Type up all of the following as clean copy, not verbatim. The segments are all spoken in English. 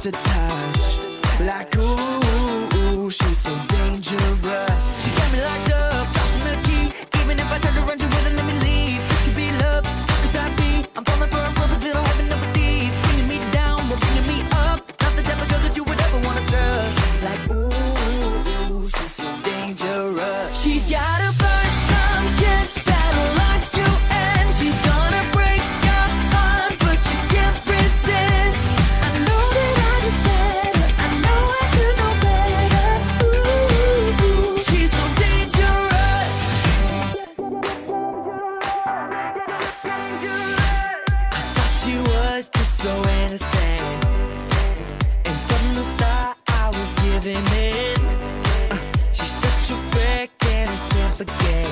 just a touch. Like ooh, she's so dangerous. She got me locked up, tossing the key. Even if I tried to run, she wouldn't let me leave. This could be love, how could that be? I'm falling for a perfect little heaven of a thief. Bringing me down, but bringing me up. Not the type of girl that you would ever wanna trust. Like ooh, she's so dangerous. She's got a first time kiss that'll lock you in. She's gonna break your heart, but you can't resist. I know that I just met her. I know I should know better. Ooh, she's so dangerous. I thought she was just so innocent, and from the start I was giving in. She's such a wreck and I can't forget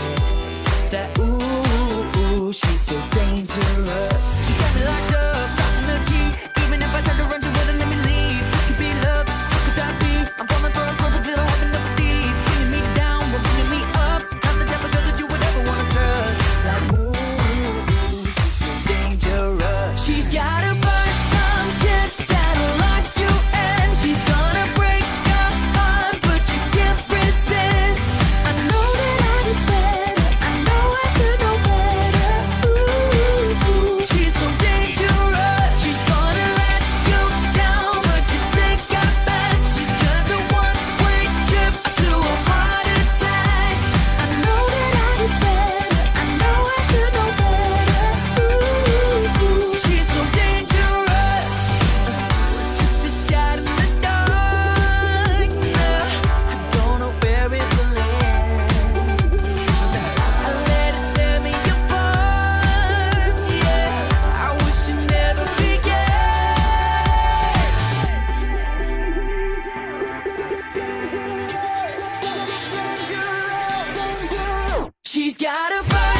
that. Ooh, she's so dangerous. She got me locked up, tossing the key. Even if I tried to run, she wouldn't let me leave. This could be love, how could that be? I'm falling for a perfect little heaven of a thief. Bringing me down, but bringing me up. Not the type of girl that you would ever wanna trust. Like ooh, she's so dangerous. She's got a first time kiss that'll lock you in. She's gonna break your heart, but you can't resist. I know that I just met her. I know I should know better. Ooh, she's so dangerous. She's gonna let you down, but you take her back. She's just a one-way trip to a heart attack. I know that I just met her. I know I should know better. Ooh, she's so dangerous. Was just a shot in the dark. I don't know where it will end. I let it tear me apart. Yeah, I wish it never began. She's got a fire.